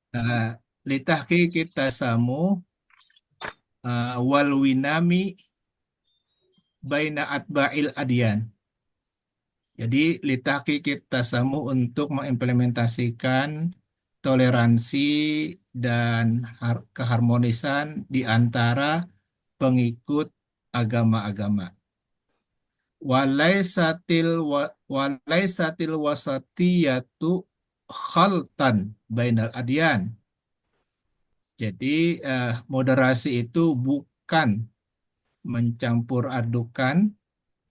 Nah, litahki kita samu wal winami baina atba'il adyan. Jadi litahki kita samu untuk mengimplementasikan toleransi dan keharmonisan di antara pengikut agama-agama. Walaisatil wasatiyatu khaltan bainal adyan. Jadi moderasi itu bukan mencampur adukan,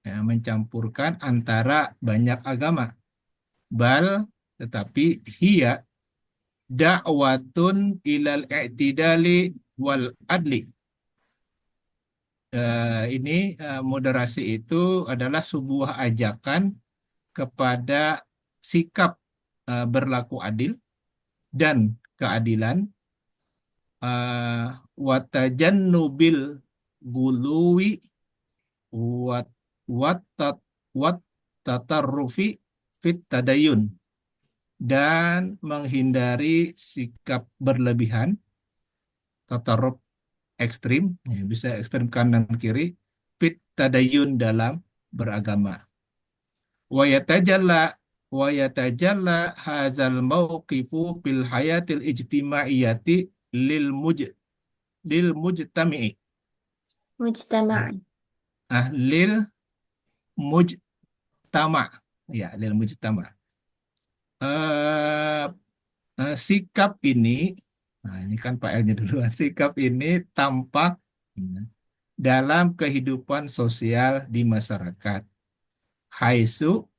ya, mencampurkan antara banyak agama. Bal, tetapi hiya da'watun ilal i'tidali wal adli. Ini moderasi itu adalah sebuah ajakan kepada sikap berlaku adil dan keadilan, watajannubil guluwi wat wat tat- wat tatarrufi fit tadayun, dan menghindari sikap berlebihan, tatarruf ekstrim, ya, bisa ekstrim kanan kiri, fit tadayun dalam beragama. Wa yatajalla hazal mauqifu fil hayatil ijtimaiyati lil muj lil mujtami'i. Mujtama'. Lil mujtama, ya, lil mujtama. eh Sikap ini, nah ini kan Pak L-nya duluan. Sikap ini tampak, ya, dalam kehidupan sosial di masyarakat. Haitsu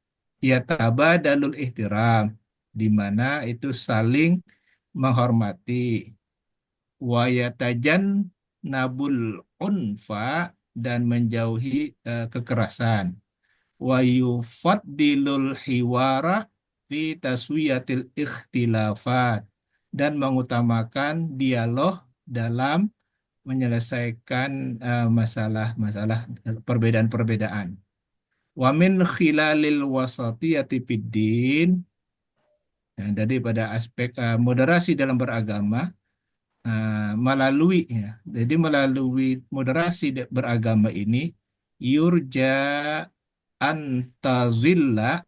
yatabadalul ihtiram, di mana itu saling menghormati. Wayatajan nabul unfa, dan menjauhi kekerasan. Wa yufaddilul hiwara fi taswiyatil ikhtilafat, dan mengutamakan dialog dalam menyelesaikan masalah-masalah perbedaan-perbedaan. Wa min khilalil wasatiyati fid din. Nah, dari pada aspek moderasi dalam beragama, melalui, ya, jadi melalui moderasi beragama ini, yurja antazilla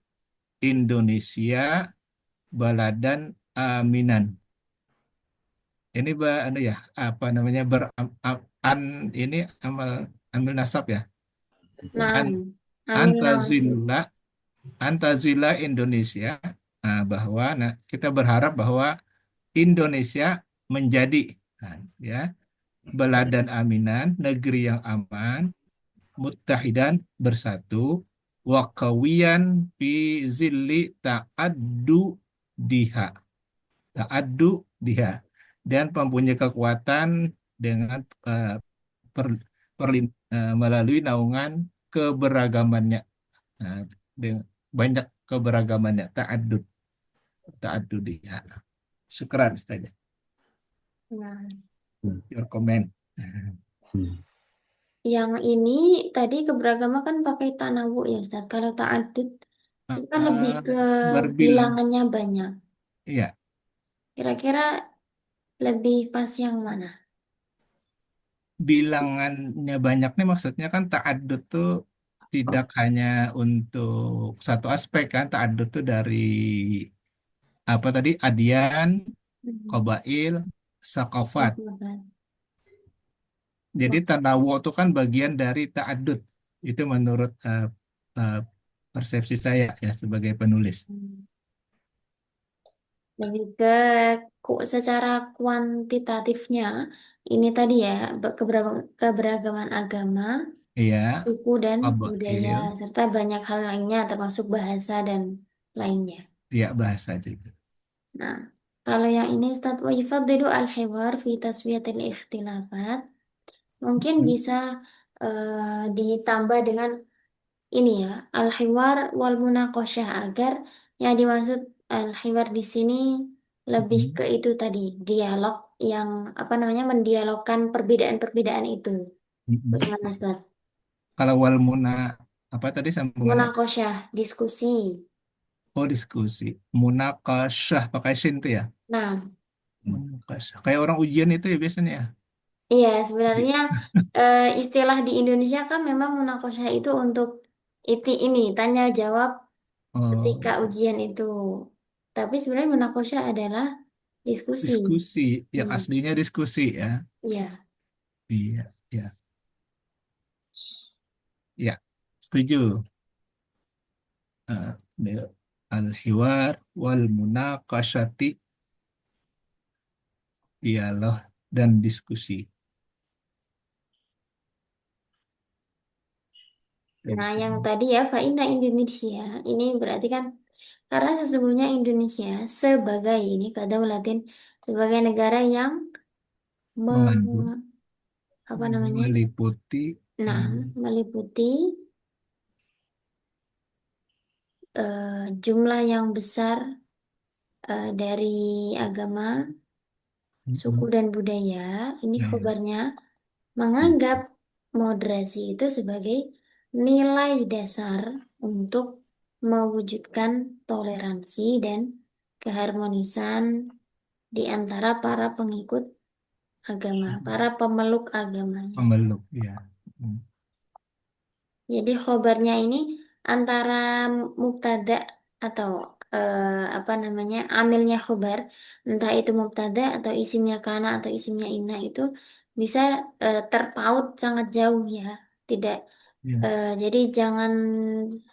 Indonesia baladan aminan. Ini anu ya, apa namanya, ini amal ambil nasab ya. Naam. An, Amin nawasib. antazilla antazilla Indonesia, bahwa, nah, kita berharap bahwa Indonesia menjadi, nah, ya, beladan aminan, negeri yang aman, muttahidan, bersatu, wakawiyan fi zilli ta'addu diha, ta'addu diha, dan mempunyai kekuatan dengan per- melalui naungan keberagamannya. Nah, dengan banyak keberagamannya, ta'addud diha. Syukran Ustaz. Nah, Hmm. Your comment. Hmm. yang ini tadi keberagaman kan pakai tanawu ya Ustaz. Kalau ta'adud itu kan lebih Eh, ke berbil bilangannya banyak. Iya, Kira-kira lebih pas yang mana? bilangannya banyak nih, maksudnya kan ta'addud tuh tidak hanya untuk satu aspek, kan ta'addud tuh dari apa tadi, adian, Hmm. qabail, sakafat. Sahabat. Jadi tanawu itu kan bagian dari ta'addud. Itu menurut eh, persepsi saya, ya, sebagai penulis. Hmm. Lebih ke secara kuantitatifnya ini tadi ya keberagaman agama, Iya, suku dan budaya qabail, serta banyak hal lainnya termasuk bahasa dan lainnya. iya, bahasa juga. Nah, kalau yang ini Ustadz wa yufaddilu al-hiwar fi taswiyatil ikhtilafat mungkin Hmm. bisa ditambah dengan ini ya al-hiwar wal munaqasyah agar yang dimaksud al-hiwar di sini lebih Hmm. ke itu tadi dialog yang apa namanya mendialogkan perbedaan-perbedaan itu. Hmm. Bagaimana Ustadz? Kalau wal muna, apa tadi sambungannya? Munaqasyah, diskusi. Oh, diskusi. Munakasyah pakai sin tuh ya. Nah, Kayak orang ujian itu ya biasanya ya. Iya, sebenarnya istilah di Indonesia kan memang munakosyah itu untuk ini tanya jawab ketika Oh, ujian itu. Tapi sebenarnya munakosyah adalah diskusi. diskusi, yang Hmm, aslinya diskusi ya. iya. Iya, ya, ya, setuju. Eh, Al-hiwar wal munaqashati, dialog dan diskusi. Nah, Itu. yang tadi ya, Faina Indonesia, ini berarti kan karena sesungguhnya Indonesia sebagai ini Latin sebagai negara yang Mengandung, apa namanya? meliputi, Nah, eh, meliputi jumlah yang besar dari agama, suku mm, dan budaya. Ini ya, khobarnya menganggap moderasi itu sebagai nilai dasar untuk mewujudkan toleransi dan keharmonisan di antara para pengikut agama, para pemeluk agamanya. pemeluk ya. Mm, Jadi khobarnya ini antara mubtada atau apa namanya amilnya khobar, entah itu mubtada atau isimnya kana atau isimnya inna itu bisa terpaut sangat jauh ya. Tidak ya. jadi jangan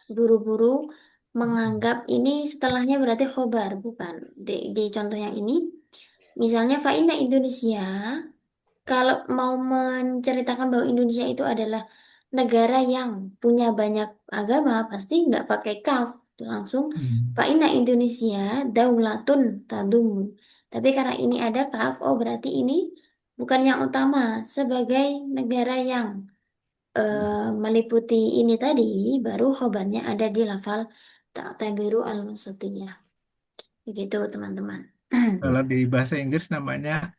buru-buru menganggap ini setelahnya berarti khobar, bukan. Di contoh yang ini, misalnya Faina Indonesia. Kalau mau menceritakan bahwa Indonesia itu adalah negara yang punya banyak agama, pasti nggak pakai kaf, langsung Mm, Inna Indonesia daulatun tadum. Tapi karena ini ada kaf, oh berarti ini bukan yang utama. Sebagai negara yang meliputi ini tadi, baru khobarnya ada di lafal ta'tabiru al-wasatiyah. Begitu teman-teman. Kalau di bahasa Inggris namanya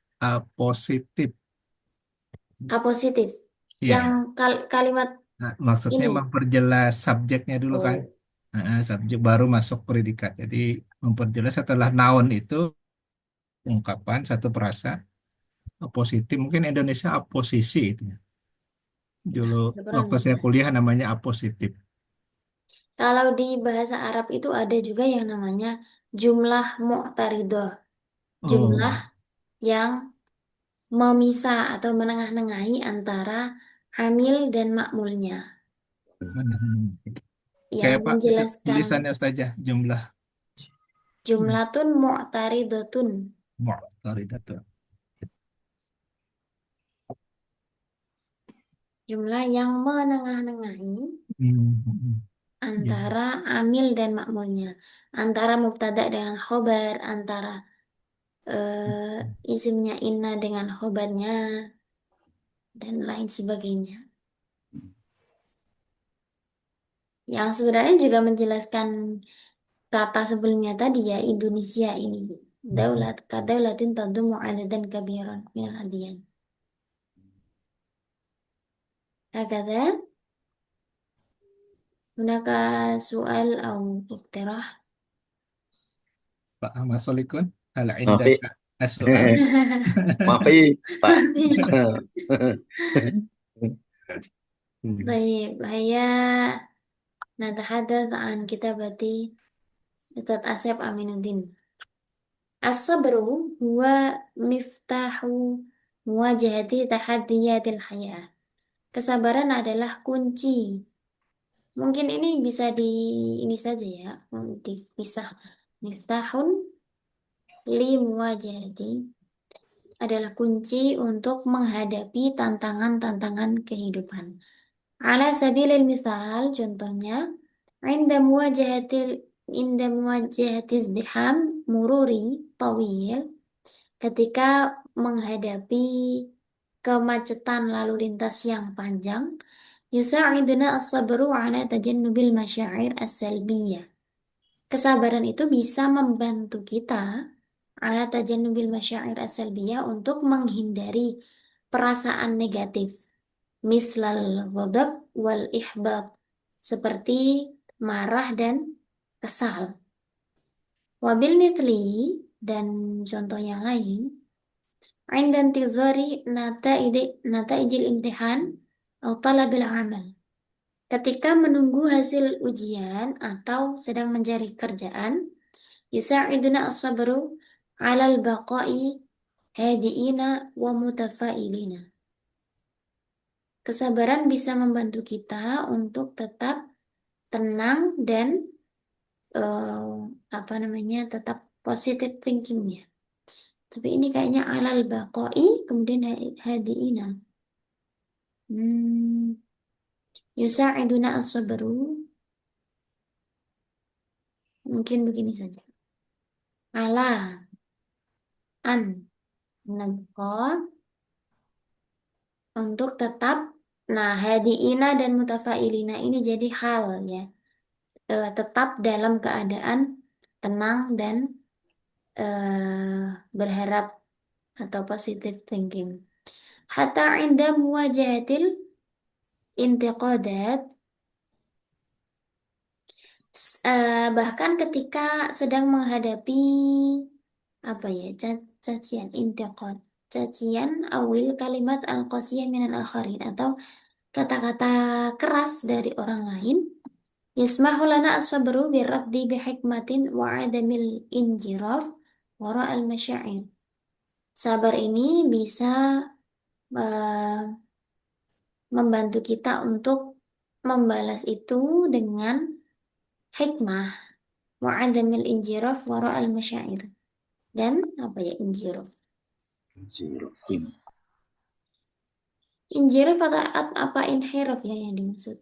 positif. A positif. Yang Iya. kalimat Nah, maksudnya ini. memperjelas subjeknya dulu kan. Oh. Subjek baru masuk predikat. Jadi memperjelas setelah noun itu ungkapan satu perasa positif. Mungkin Indonesia aposisi itu ya. Nah, Dulu waktu kebetulan saya ya. kuliah namanya apositif. Kalau di bahasa Arab itu ada juga yang namanya jumlah mu'taridah. Jumlah Oh, yang memisah atau menengah-nengahi antara amil dan makmulnya. benar. Yang Kayak Pak itu menjelaskan tulisannya Ustazah jumlah jumlatun mu'taridatun. mu'taridatun. Jumlah yang menengah-nengahi Hmm, hmm, hmm. Jumlah. antara amil dan makmulnya. Antara mubtada dengan khobar, antara isimnya inna dengan khobarnya, dan lain sebagainya. Yang sebenarnya juga menjelaskan kata sebelumnya tadi ya Indonesia ini. Daulat kadaulatin tadumu adadan kabiran minal adiyan. Hakada hunaka soal atau iqtirah. Pak Ahmad Solikun, hal Maafi, indaka soal. maafi, Pak. Baik, saya natahadat an kitabati Ustaz Asep Aminuddin. As-sabru huwa miftahu muwajahati tahadiyatil hayah. Kesabaran adalah kunci. Mungkin ini bisa ini saja ya, dipisah. Miftahun li muwajahati adalah kunci untuk menghadapi tantangan-tantangan kehidupan. Ala sabilil misal, contohnya, inda muwajahatil inda muwajahati izdiham mururi tawil, ketika menghadapi kemacetan lalu lintas yang panjang, yusa'iduna as-sabru ala tajannubil masyair as-salbiyah. Kesabaran itu bisa membantu kita ala tajannubil masyair as-salbiyah untuk menghindari perasaan negatif. Mislal ghadab wal ihbab. Seperti marah dan kesal. Wabil mitli dan contoh yang lain. عند انتظار نتائج الامتحان atau طلب العمل. Ketika menunggu hasil ujian atau sedang mencari kerjaan, yusa'iduna as-sabru 'ala al-baqa'i hadiina wa mutafailina. Kesabaran bisa membantu kita untuk tetap tenang dan tetap positive thinking ya. Tapi ini kayaknya alal baqai kemudian hadiina. Hmm, yusa'iduna as-sabru. Mungkin begini saja. Ala an nabqa untuk tetap. Nah, hadiina dan mutafailina ini jadi hal ya. Tetap dalam keadaan tenang dan berharap atau positive thinking. Hatta inda muwajahatil intiqadat, bahkan ketika sedang menghadapi apa ya, cacian intiqad, cacian awil kalimat al-qasiyah minal akharin atau kata-kata keras dari orang lain. Yasmahu lana as-sabru birraddi bihikmatin wa adamil injiraf wara al-masyair. Sabar ini bisa eh, membantu kita untuk membalas itu dengan hikmah wa adamil injiraf wara al-masyair. Dan apa ya injiraf? Zero. Injiraf atau apa inhiraf ya yang dimaksud?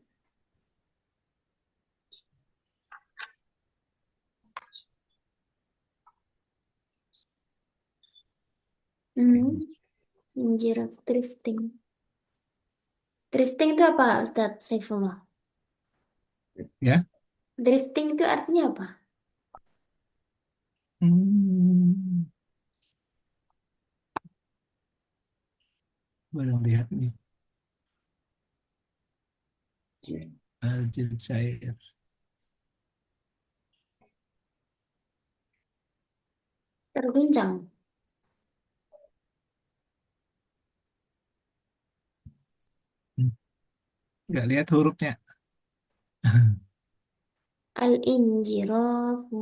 Hmm, injiraf drifting. Drifting itu apa, Ustadz Saifullah? Ya. Drifting itu artinya apa? Hmm, Belum lihat nih. Aljazair. Terguncang. Hmm, Nggak lihat hurufnya. Al-injirafu.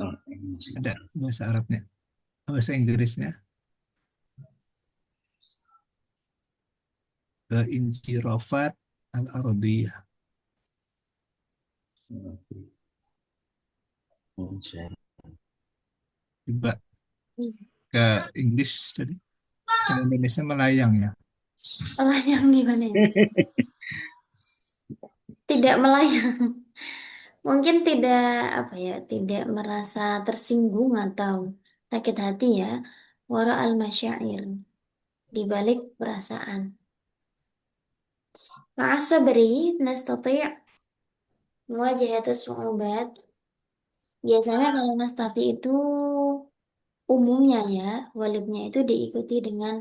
Oh, Ada bahasa Arabnya. Bahasa Inggrisnya. Injirofat al-ardiyah. Coba ke Inggris tadi. Kalau Indonesia melayang ya. Melayang gimana ini? Tidak melayang. Mungkin tidak apa ya, tidak merasa tersinggung atau sakit hati ya. Wara al-masyair. Di balik perasaan. Ma'asa beri nastati' muwajahat as-su'ubat. Biasanya kalau nastati itu umumnya ya, walidnya itu diikuti dengan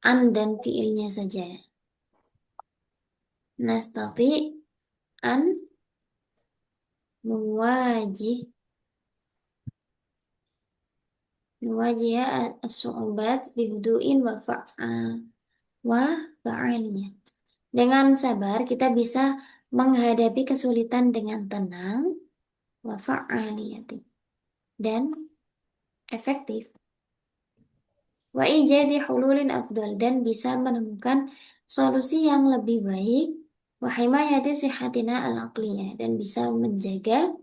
an dan fiilnya saja. Nastati an muwajih muwajih as-su'ubat bihuduin wa fa'alnya. Dengan sabar kita bisa menghadapi kesulitan dengan tenang wa fa'aliyati dan efektif. Wa ijadi hululin afdal dan bisa menemukan solusi yang lebih baik wa himayati sihatina al-aqliyah dan bisa menjaga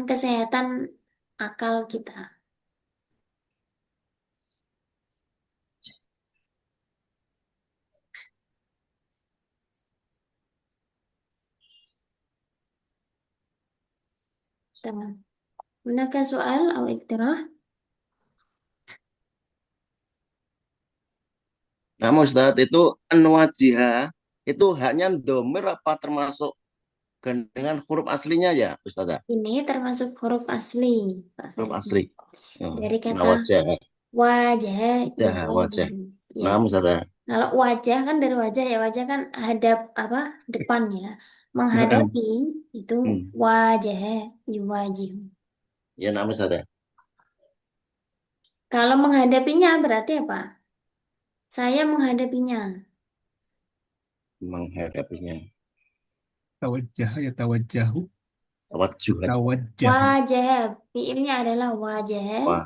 kesehatan akal kita. Tamam. Gunakan soal atau iktirah. Nah, Ustadz, itu an-wajiha itu hanya domir apa termasuk dengan huruf aslinya ya, Ustazah? Ini termasuk huruf asli, Pak Huruf Sarif. asli. Dari Nah, kata wajah. wajah, Wajah, wajah. wajah. Ya, Nah, Ustazah. kalau wajah kan dari wajah ya, wajah kan hadap apa depan ya. Heeh. Menghadapi itu Hmm. wajah, yuwajih. Ya, nama Ustaz ya. Kalau menghadapinya berarti apa? Saya menghadapinya. Menghadapinya. Tawajjah ya tawajjahu. Tawajuhan. Tawajjahu. Wajah, fiilnya adalah wajah. Wah,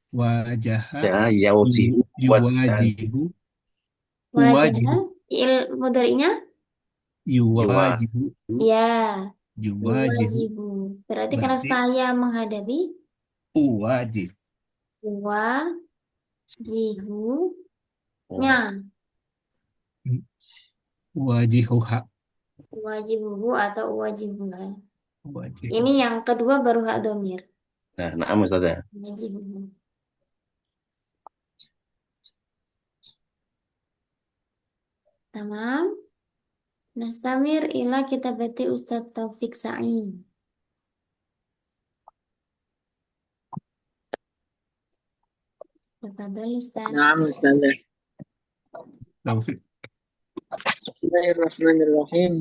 Wajaha. ya, yauji. Wajah. Yuwajihu. Wajah, Uwajihu. fiil mudhari'nya Yuwa. Yuwajihu. ya, Yuwajihu. yuwajibu. Berarti kalau Berarti saya menghadapi uwajih. wajihunya. Oh, Wajihuha. Wajibuhu atau wajibuha. Ini Wajihuha. yang kedua baru hak domir. nah, nama Ustaz ya. Wajibuhu. Tamam. Nastamir ila kitabati Ustadz Taufik Sa'i. Tafadhal Ustadz. نعم أستاذ. Taufik. بسم الله الرحمن الرحيم.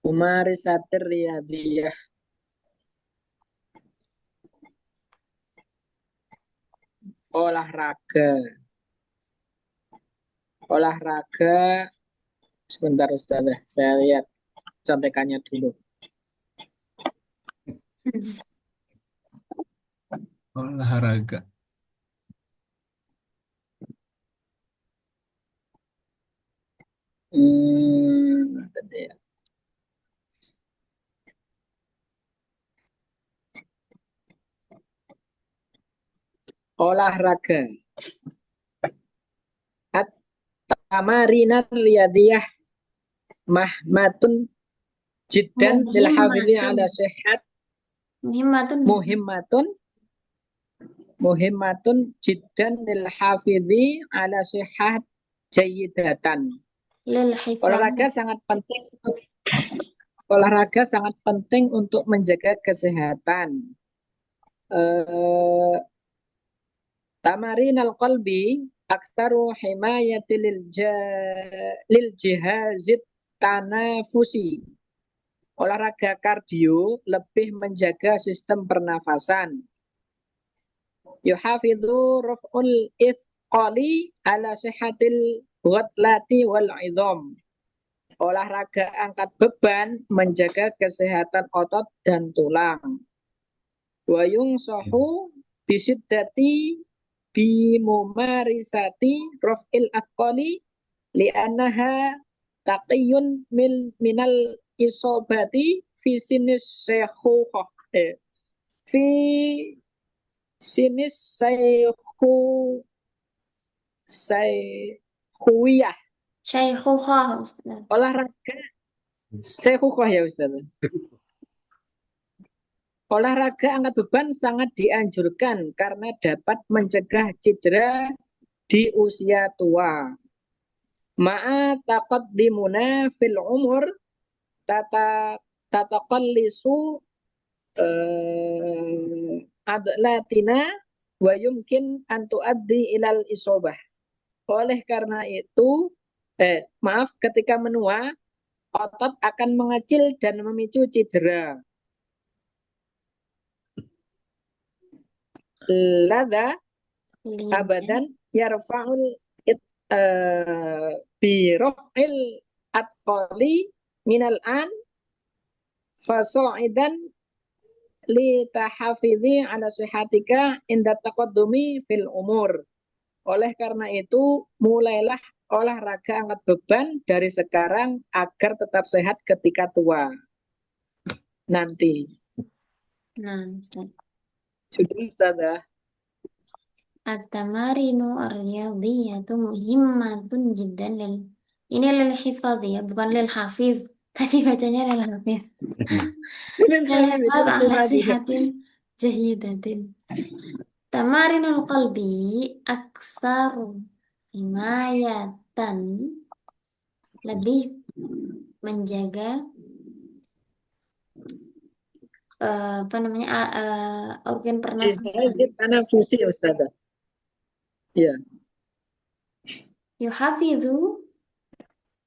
ممارسات الرياضية. Olahraga. Olahraga. Sebentar Ustaz, saya lihat contekannya dulu. Olahraga. Tadi ya. Olahraga. At-tamarinat riyadiyah mahmatun jiddan lil hafidhi Muhimmatun. ala sihat Muhimmatun. muhimmatun muhimmatun jiddan lil hafidhi ala sihat jayyidatan. Lil hifadhi. Olahraga sangat penting untuk menjaga kesehatan. Tamarin al-qalbi aktsaru himayati lil jihazit tanafusi. Olahraga kardio lebih menjaga sistem pernafasan. Yuhafidhu raf'ul ithqali ala sihatil ghatlati wal idham. Olahraga angkat beban menjaga kesehatan otot dan tulang. Wa yungsahu bisiddati bimumarisati raf'il athqali li'annaha taqiyun minal isobati fi sinis syekhukhah. Fi sinis syekhuwiyah. Syaikhukhah Ustaz. Olahraga syekhukhah ya Ustaz. Olahraga angkat beban sangat dianjurkan karena dapat mencegah cedera di usia tua. Ma'a taqaddimuna fil umur tataqallisu adlatina wa yumkin an tuaddi ilal isobah. Oleh karena itu, ketika menua, otot akan mengecil dan memicu cedera. Lada abadan yarfa'ul biraf'il atqali minal an fasa'idan li tahafidhi ala sihatika inda taqaddumi fil umur. Oleh karena itu, mulailah olahraga angkat beban dari sekarang agar tetap sehat ketika tua. Nanti. Nah, Ustaz. Sudah Ustazah. At-tamarinu ar-riyadiyatu muhimmatun jiddan lil. Ini lil hifadhi ya, bukan lil hafiz. Tadi bacanya lil hafiz. Lil hifadh ala sihatin jahidatin. Tamarinul qalbi aktsaru himayatan, lebih menjaga apa namanya organ pernafasan. Karena fusi ya Ustazah. Ya. Yuhafizu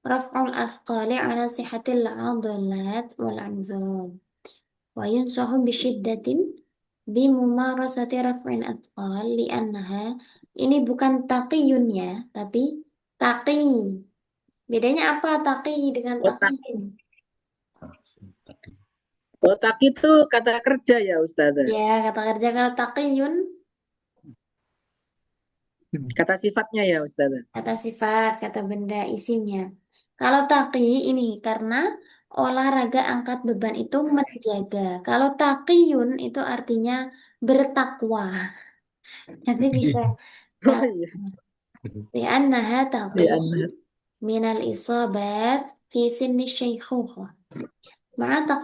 raf'ul athqali ala sihatil 'adalat wal 'izam wa yunsahu bisyiddatin bimumarasati raf'in athqal li'annaha ini bukan taqiyun ya, tapi taqi. Bedanya apa taqi dengan Otak, taqiyun? otak itu kata kerja ya Ustazah. Ya, kata kerja kalau taqiyun Kata sifatnya ya Ustazah. kata sifat, kata benda, isimnya. Kalau taqi ini karena olahraga angkat beban itu menjaga. Kalau taqiyun itu artinya bertakwa. Nanti bisa Oh tak iya. li'annaha taqi Ya, Anna. minal isabat fi sinni syaikhukhah. Maka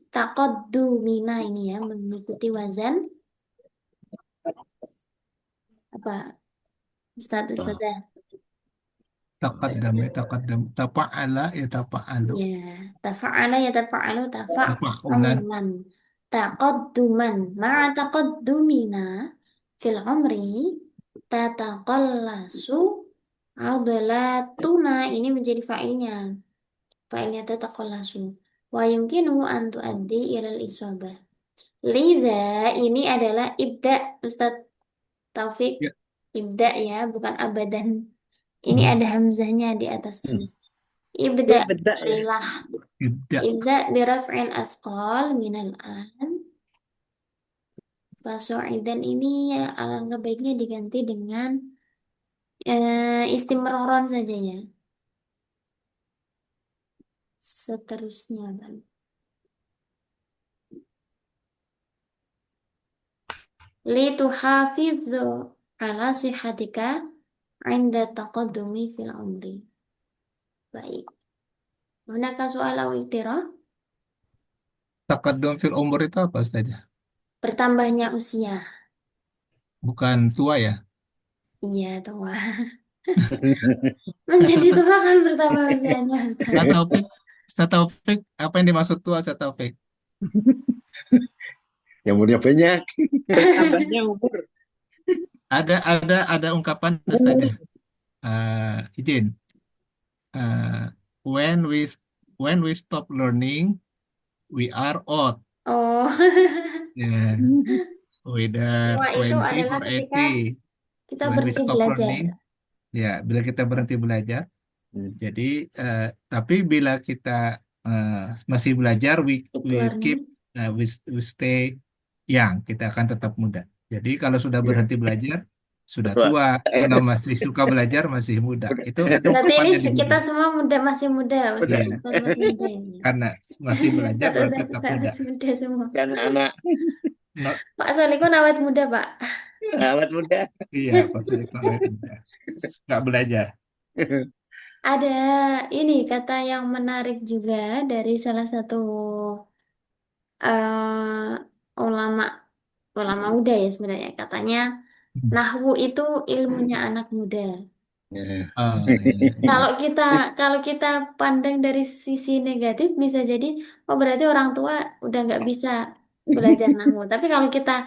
taqaddumina ini ya mengikuti wazan apa Ustazah? Taqaddam ya taqaddam. Tafa'ala ya tafa'alu. Ya, tafa'ala ya tafa'alu Tafa'ulan. tafa'ulan. Taqadduman. Ma'a taqaddumina fil umri tataqallasu adlatuna ini menjadi fa'ilnya. Fa'ilnya tataqallasu. Wa yumkinu an tuaddi ilal isabah. Lidha ini adalah ibda Ustaz Taufik. Ya. Ibda ya, bukan abadan. Ini Hmm. ada hamzahnya di atas ini. Ibda Ini beda ya. mulailah. Ibda. Ibda biraf'il asqal minal an. Faso'idan ini ya alangkah baiknya diganti dengan istimroron saja ya. Seterusnya kan. Lituhafidzu ala sihatika inda taqaddumi fil umri. Baik. Hunaka soal au iktirah? Taqaddum fil umur itu apa saja? Bertambahnya usia. Bukan tua ya? Iya, tua. Menjadi tua kan bertambah usianya, Ustaz. Ustaz Taufik, Ustaz Taufik, apa yang dimaksud tua Ustaz Taufik? Yang umurnya banyak. Bertambahnya umur. Ada ungkapan Ustazah. Izin. Uh, when we when we stop learning, we are old. Oh, Yeah, whether tua itu 20 adalah or ketika 80. kita When we berhenti stop belajar. learning, ya, bila kita berhenti belajar. Hmm. Jadi, tapi bila kita masih belajar, Keep we keep, learning. we stay young. Kita akan tetap muda. Jadi, kalau sudah Iya, berhenti belajar, sudah tua. tua. Kalau masih suka belajar, masih muda. Itu Berarti ini ungkapannya di kita Buddha. semua muda, masih muda, Ustaz. Iya, Ustaz masih muda ini. karena masih belajar Ustaz berarti udah tetap Ustaz muda. masih muda semua. Kan anak Not, Pak Solikun awet muda, Pak. awet muda. iya, pasti awet muda. Nggak belajar. Ada ini kata yang menarik juga dari salah satu ulama ulama muda ya sebenarnya. Katanya nahwu itu ilmunya anak muda. Ya. Iya, iya. Kalau kita kalau kita pandang dari sisi negatif bisa jadi oh berarti orang tua udah nggak bisa belajar nahwu. Tapi kalau kita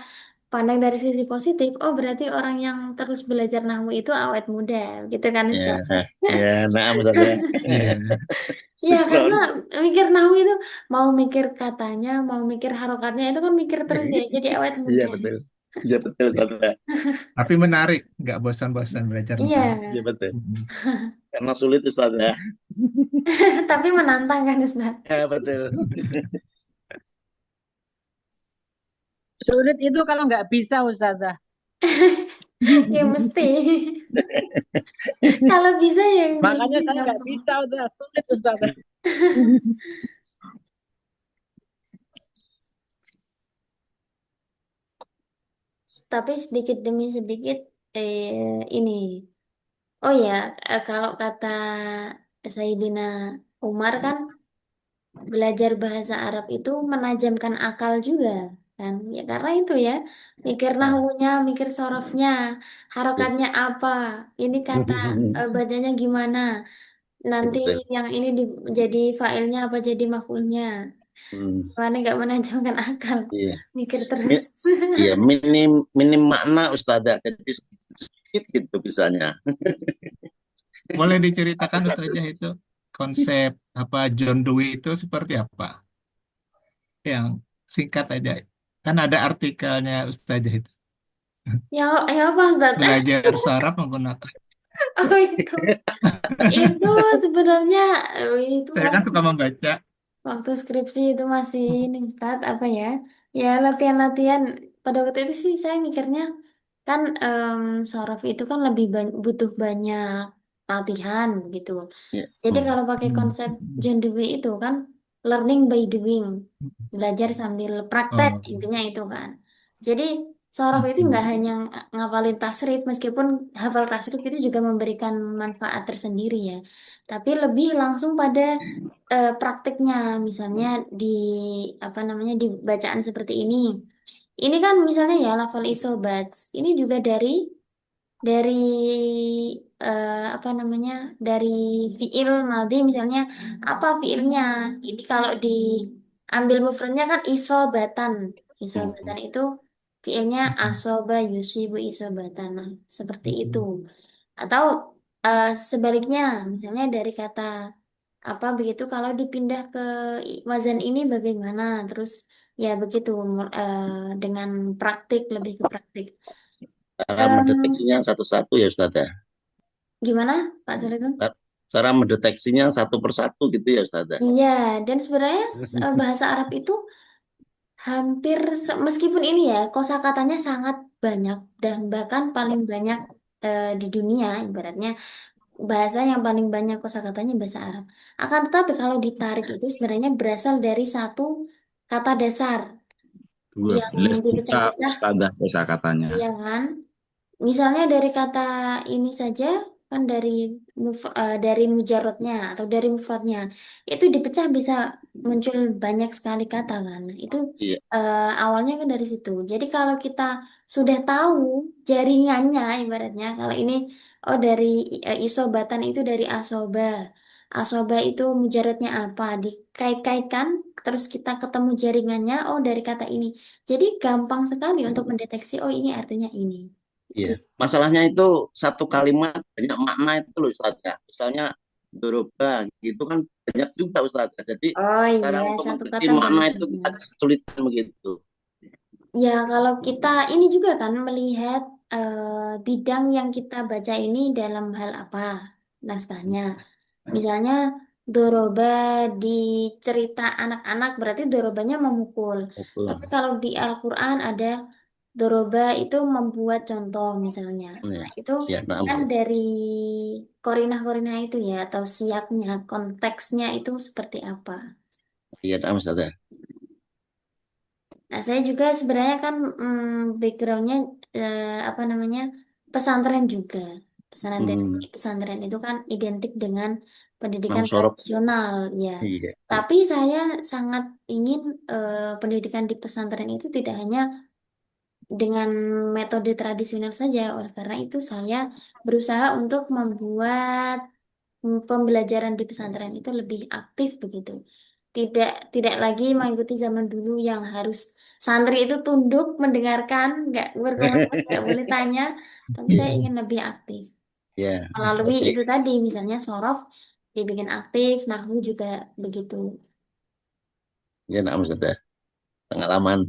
pandang dari sisi positif, oh berarti orang yang terus belajar nahwu itu awet muda, gitu kan Ya, Ustaz? ya, nah, Ustazah. Iya. Ya Sukron. karena mikir nahwu itu mau mikir katanya, mau mikir harokatnya itu kan mikir terus ya, jadi awet Iya muda. betul. Iya betul Ustazah. Tapi menarik, nggak bosan-bosan belajar Iya, nahwu. Iya betul. Hmm. Karena sulit Ustazah. tapi menantang kan Ustaz? Ya betul. Sulit itu kalau nggak bisa Ustazah. Ya mesti. Kalau bisa ya yang Makanya lebih saya nggak gampang. bisa udah sulit Ustazah. Tapi sedikit demi sedikit ini. Oh ya, kalau kata Sayyidina Umar kan belajar bahasa Arab itu menajamkan akal juga kan. Ya karena itu ya, mikir nahwunya, mikir sorofnya, harokatnya apa, ini kata bacanya gimana, Ya nanti betul. yang ini jadi failnya apa jadi maf'ulnya. Hmm, Mana nggak menajamkan akal, iya. mikir terus. Mi- Iya, minim minim makna Ustazah. Jadi sedikit gitu bisanya. Boleh diceritakan Satu-satu. Ustazah itu konsep apa John Dewey itu seperti apa? Yang singkat aja. Kan ada artikelnya Ustazah itu. Ya, ya apa Ustaz? Belajar syarat menggunakan. Oh itu sebenarnya itu Saya kan suka membaca. waktu skripsi itu masih ini Ustaz apa ya? Ya latihan-latihan pada waktu itu sih saya mikirnya kan sorof itu kan lebih butuh banyak latihan gitu. Ya. Jadi Hmm. kalau pakai Hmm. konsep John Dewey itu kan learning by doing, belajar sambil praktek Oh. intinya itu kan. Jadi sorof itu nggak hanya ngapalin tasrif, meskipun hafal tasrif itu juga memberikan manfaat tersendiri ya. Tapi lebih langsung pada prakteknya, misalnya di apa namanya di bacaan seperti ini. Ini kan misalnya ya lafal isobats, ini juga dari apa namanya dari fiil madhi misalnya apa fiilnya ini kalau diambil mufradnya kan isobatan Hmm. isobatan itu fiilnya asoba yusibu isobatan nah, seperti itu atau sebaliknya misalnya dari kata apa begitu kalau dipindah ke wazan ini bagaimana terus ya begitu eh, dengan praktik lebih ke praktik. Cara Em, mendeteksinya satu-satu ya Ustaz ya. Gimana Pak Solikun? Cara mendeteksinya satu persatu gitu ya Ustaz ya. Iya, dan sebenarnya bahasa Arab itu hampir meskipun ini ya kosakatanya sangat banyak dan bahkan paling banyak di dunia ibaratnya bahasa yang paling banyak kosakatanya bahasa Arab. Akan tetapi kalau ditarik itu sebenarnya berasal dari satu kata dasar yang 12 juta dipecah-pecah, ustadzah kosakatanya. ya kan? Misalnya dari kata ini saja kan dari mujarotnya atau dari mufradnya itu dipecah bisa muncul banyak sekali kata kan. Nah, itu Iya, awalnya kan dari situ. Jadi kalau kita sudah tahu jaringannya ibaratnya kalau ini oh dari isobatan itu dari asoba. Asoba itu mujarotnya apa? Dikait-kaitkan terus kita ketemu jaringannya oh dari kata ini. Jadi gampang sekali untuk mendeteksi oh ini artinya ini. iya. Gitu. Masalahnya itu satu kalimat banyak makna itu loh Ustaz ya. Misalnya doroba gitu kan banyak juga Ustaz ya. Jadi Oh cara iya, untuk satu mendeteksi kata makna banyak itu makna. kita kesulitan begitu. Ya, kalau kita ini juga kan melihat bidang yang kita baca ini dalam hal apa naskahnya. Misalnya doroba di cerita anak-anak berarti dorobanya memukul. Tapi Betul. kalau di Al-Quran ada doroba itu membuat contoh misalnya. Ya, Nah, itu ya, nah, kan dari korinah-korinah itu ya atau siaknya, konteksnya itu seperti apa. iya, nah, Ustaz ya. Nah, saya juga sebenarnya kan backgroundnya apa namanya pesantren juga. Hmm, Pesantren itu kan identik dengan Imam pendidikan Sorof. tradisional ya. Iya, Tapi saya sangat ingin pendidikan di pesantren itu tidak hanya dengan metode tradisional saja. Oleh karena itu saya berusaha untuk membuat pembelajaran di pesantren itu lebih aktif begitu. Tidak tidak lagi mengikuti zaman dulu yang harus santri itu tunduk mendengarkan, nggak berkomentar, nggak boleh tanya. Tapi saya ingin lebih aktif ya. melalui Lebih, itu tadi, misalnya sorof dibikin aktif, nahwu juga begitu. ya, nah, Ustaz ya. Pengalaman.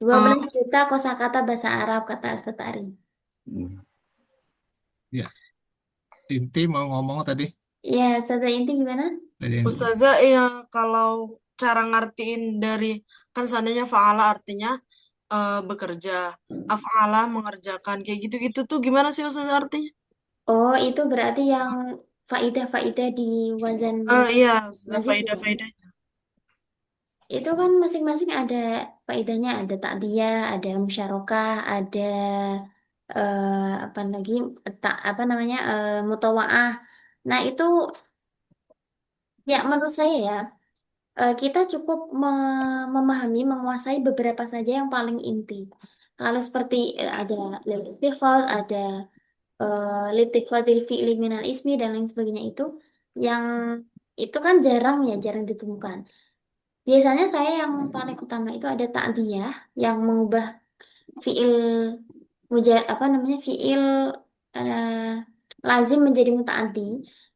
12 juta kosakata bahasa Arab kata Ustaz Ari. Hmm. Ya, inti mau ngomong tadi. Ya, Ustaz Inti gimana? Tadi Ustazah, ya kalau cara ngartiin dari kan seandainya fa'ala artinya bekerja, af'ala mengerjakan kayak gitu-gitu tuh gimana sih Ustazah artinya? Oh, itu berarti yang faidah-faidah di wazan Iya, Ustazah mazid ya. faidah-faidah. Itu kan masing-masing ada faedahnya, ada takdiyah, ada musyarakah, ada apa lagi tak apa namanya mutawaah. Nah, itu ya menurut saya ya kita cukup memahami, menguasai beberapa saja yang paling inti. Kalau seperti ada litifal, ada litifatil fi'li minal ismi dan lain sebagainya yang itu kan jarang ya, jarang ditemukan. Biasanya saya yang paling utama itu ada ta'diyah yang mengubah fiil apa namanya fiil eh, lazim menjadi mutaaddi.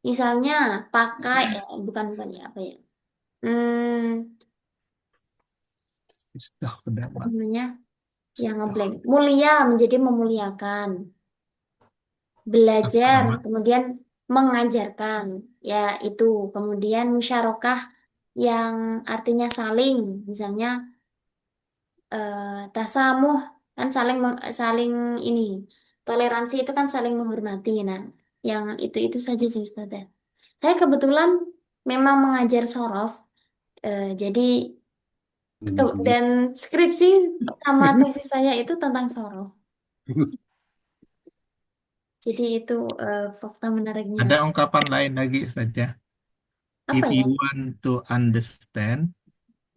Misalnya pakai bukan bukan ya apa ya? Hmm, Istakhdama. namanya yang ngeblank. Istakh- Mulia menjadi memuliakan. Belajar, Akrama. kemudian mengajarkan, ya itu. Kemudian musyarakah yang artinya saling, misalnya tasamuh kan saling ini. Toleransi itu kan saling menghormati. Nah, yang itu saja sih Ustazah. Saya kebetulan memang mengajar sorof, jadi dan skripsi sama tesis saya itu tentang sorof. Jadi itu fakta menariknya. Ada ungkapan lain lagi saja. Apa If ya? you want to understand,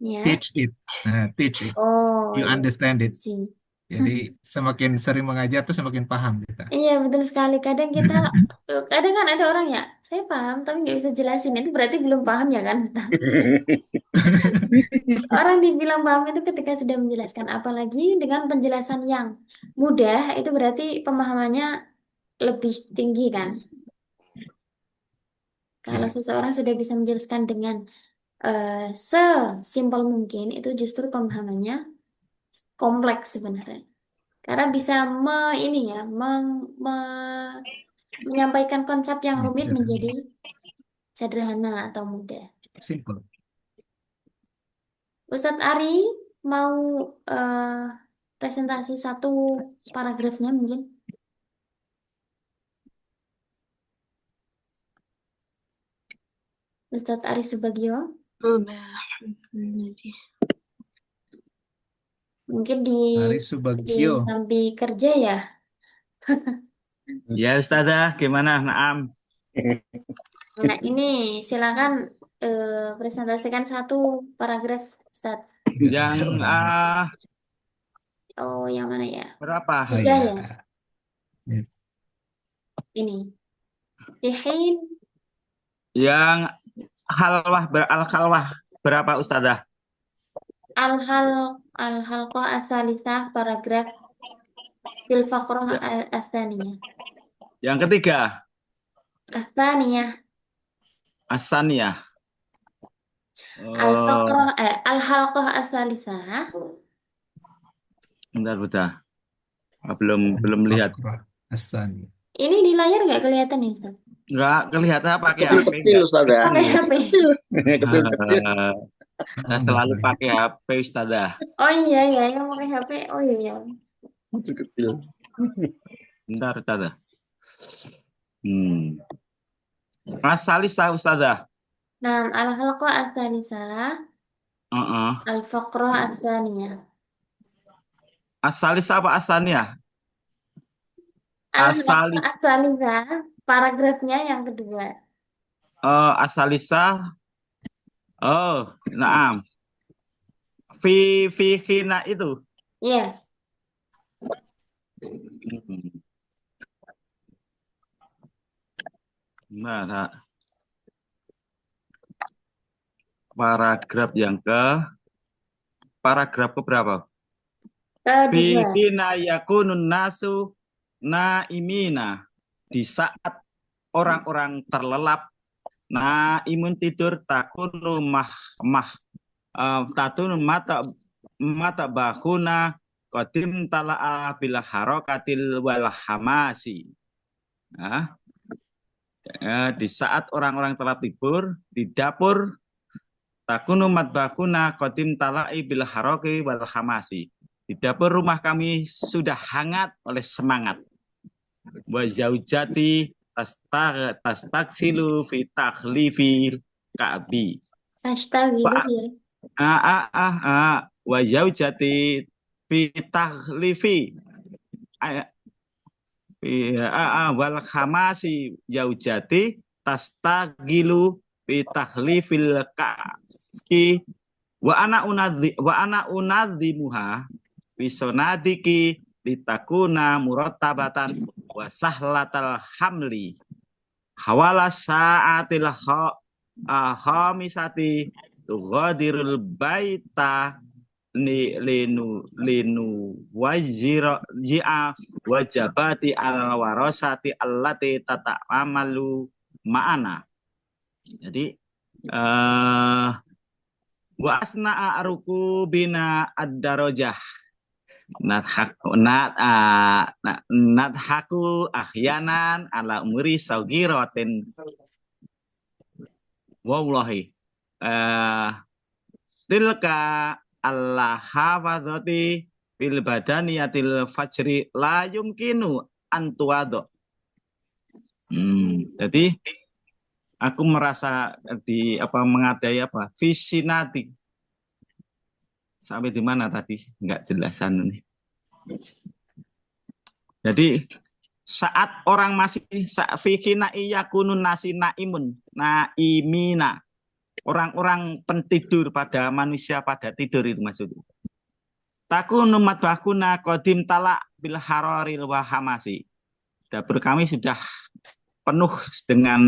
Ya. teach it. Nah, teach it. Oh You iya, understand it. sih. Jadi semakin sering mengajar tuh semakin paham kita. Iya betul sekali. Kadang kan ada orang ya, saya paham tapi nggak bisa jelasin. Itu berarti belum paham ya kan, Ustaz? Orang dibilang paham itu ketika sudah menjelaskan, apalagi dengan penjelasan yang mudah, itu berarti pemahamannya lebih tinggi kan. Kalau Ya, seseorang sudah bisa menjelaskan dengan sesimpel mungkin, itu justru pemahamannya kompleks sebenarnya. Karena bisa ini ya, menyampaikan konsep yang rumit menjadi sederhana atau mudah. simple. Ustadz Ari mau eh, presentasi satu paragrafnya mungkin. Ustadz Ari Subagio, mungkin Hari di Subagio. sambil kerja ya. Ya Ustazah, gimana? Naam. Nah ini silakan presentasikan satu paragraf Ustadz. Yang Oh yang mana ya? berapa? Oh Tiga ya. ya. Ya. Ini. Dihin Yang al-khalwah berapa Ustazah? al-hal al-halqah as-salisah paragraf fil faqrah Ya, as-saniyah. yang ketiga, As-saniyah Asaniyah. Oh, al-faqrah al-halqah as-salisah. bentar. Belum lihat. Al-Baqarah As-Saniyah. Ini di layar nggak kelihatan nih Ustaz? Enggak kelihatan pakai HP Kecil-kecil enggak? Ustaz ya. Pakai HP. Kecil-kecil. Kecil-kecil. Saya selalu pakai HP Ustazah. Oh iya ya, yang pakai HP. Oh iya ya. Kecil-kecil. Bentar Ustazah. Asalisah Ustazah. Nah, al-halqah as-salisah Heeh. al-faqrah as-saniyah. Asalisah apa Asaniyah? Al-halqah Asalis as-salisah paragrafnya yang kedua. Asalisah. Oh, naam. Khina itu. Iya. Hmm. Nah, paragraf ke berapa? Kedua. Khina yakunun nasu naimina. Di saat orang-orang terlelap, naimun tidur takunu tatun mata bahuna qadim tala'a bil harakatil wal hamasi. Nah, di saat orang-orang telah tidur di dapur takunu matbahuna qadim tala'i bil haraki wal hamasi. Di dapur rumah kami sudah hangat oleh semangat. Wa zaujati tastaksilu fi takhlifil ka'bi. Ashtagilu ya. Wa zaujati fi takhlifi wal khamasi zaujati tastagilu fi takhlifil ka'bi wa ana unadzimuha fi sonadiki litakuna murattabatan wa sahlatal hamli hawala sa'atil khamisati tughadirul baita linu wajira ji'a wajabati al warasati allati tata'amalu ma'ana. Jadi Wa asna'a ruku bina ad-darajah. Nadhaku ahyanan ala umri saugiratin. Wallahi. Tilka Allah hafadzati bil badaniyatil fajri la yumkinu antuado. Jadi aku merasa mengadai visinati. Sampai di mana tadi? Enggak jelasan nih. Jadi saat orang masih fikina iyakunun nasi naimun naimina. Orang-orang pentidur pada manusia pada tidur itu maksudnya. Takunu madbahkuna qadim talak bil hararil wahamasi. Dapur kami sudah penuh dengan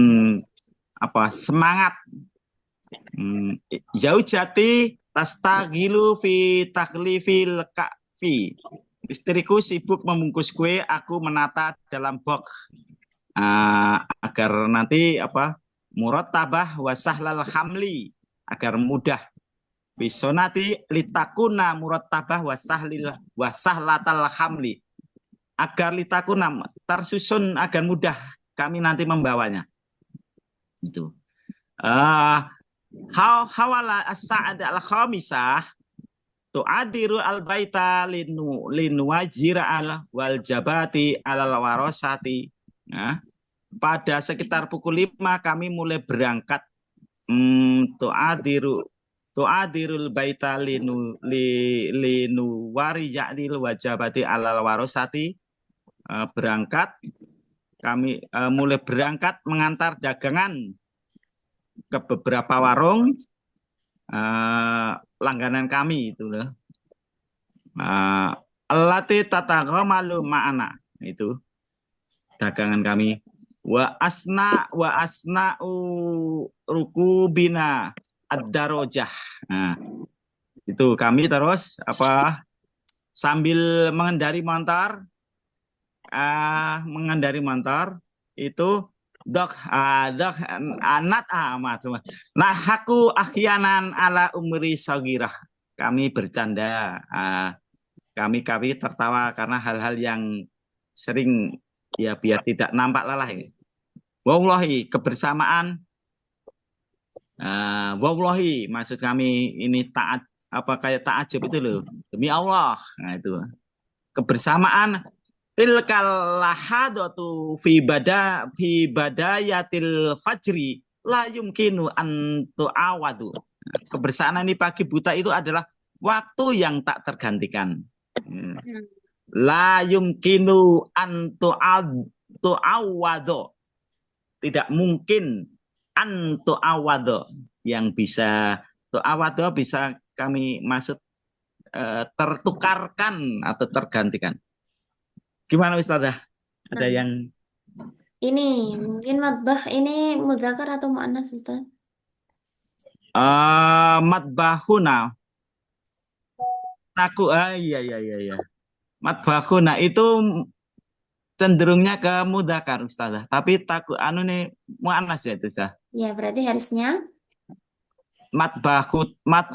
semangat. Jauh jati tastagilu fi taklifil kafi. Istriku sibuk membungkus kue, aku menata dalam box agar nanti murattabah wasahlal hamli, agar mudah. Bisonati litakuna murattabah wasahlatal hamli, agar litakuna tersusun agar mudah kami nanti membawanya. Itu. Hawala as-sa'ad al-khamisah tu'adiru al-baita linwajira wal jabati alal warosati. Nah, pada sekitar pukul 5 kami mulai berangkat tu'adirul baita linuwari ya'dil wajabati alal warosati. Berangkat kami mulai berangkat mengantar dagangan ke beberapa warung langganan kami itu loh. Allati tatagamalu ma'ana, itu dagangan kami. Wa asna'u rukubina ad-darajah. Nah, itu kami terus sambil mengendari motor itu aku akhyanan ala umri sagirah. Kami bercanda, kami tertawa karena hal-hal yang sering biar tidak nampak lelah. Wallahi kebersamaan, wallahi maksud kami ini taat kayak ta'ajub itu loh, demi Allah. Nah itu kebersamaan. Tilkal lahadatu fi badayatil fajri la yumkinu an tu'awadu. Kebersamaan ini pagi buta itu adalah waktu yang tak tergantikan. La yumkinu an tu'awadu. Tidak mungkin an tu'awadu, yang bisa tu'awadu bisa kami maksud tertukarkan atau tergantikan. Gimana Ustazah? Ada yang ini mungkin matbah ini mudzakkar atau muannas Ustaz? Matbahuna. Iya. Matbahuna itu cenderungnya ke mudzakkar Ustazah, tapi nih muannas ya itu Ustazah. Ya, berarti harusnya matbahatuna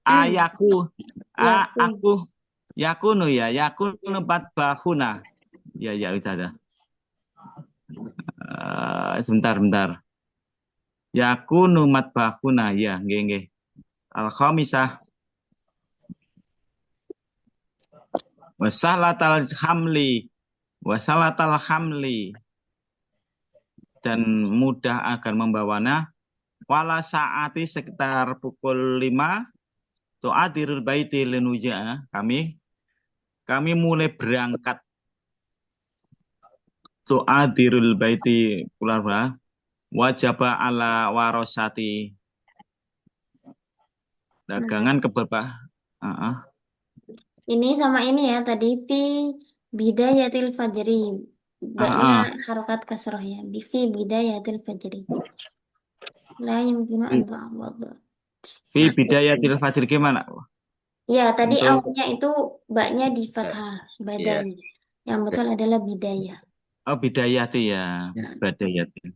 ayaku aku yakunu matbahuna. Ya Ustazah. Sebentar. Yakunu matbahuna, ya nggih. Al-khamisah wasalatal hamli, dan mudah agar membawanya. Wala saati sekitar pukul 5 tu'adirul baiti linuja, kami mulai berangkat tu'adirul baiti pular wajaba ala warosati, dagangan ke beberapa. ini sama ini ya tadi fi bidayatil fajri. Baknya harokat kasroh ya. Fi bidayatil fajri. La yumkinu an tu'awwad. Fi bidayatil fajri gimana? Ya, tadi awalnya itu baknya di fathah badan. Yang betul adalah bidayah. Oh, bidayati ya. Bidayati.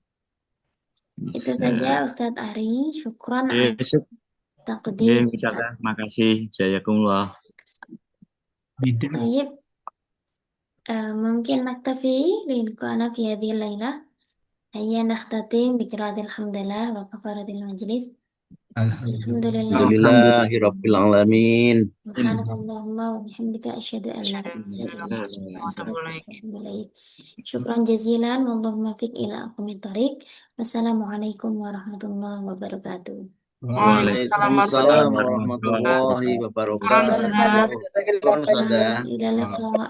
Itu saja Ustadz Ari. Syukran. تقديم Ustazah, makasih. Jazakumullah. Bidang. طيب ممكن نكتفي للقاءنا في هذه الليلة. هيا نختتم بقراءة الحمد لله وكفارة المجلس. الحمد لله Alhamdulillahirabbil alamin. سبحانك اللهم وبحمدك أشهد أن لا أشهد أن إله لا إلا إله أنت إلا أنت أستغفرك إليك. وأتوب إليك. شكرا جزيلا واللهم وفق إلى أقوم الطريق. والسلام عليكم ورحمة الله وبركاته. Waalaikumsalam Waalaikumsalam warahmatullahi wabarakatuh. warahmatullahi Syukran, wabarakatuh. Ustazah. Syukran, Ustazah. إلى اللقاء.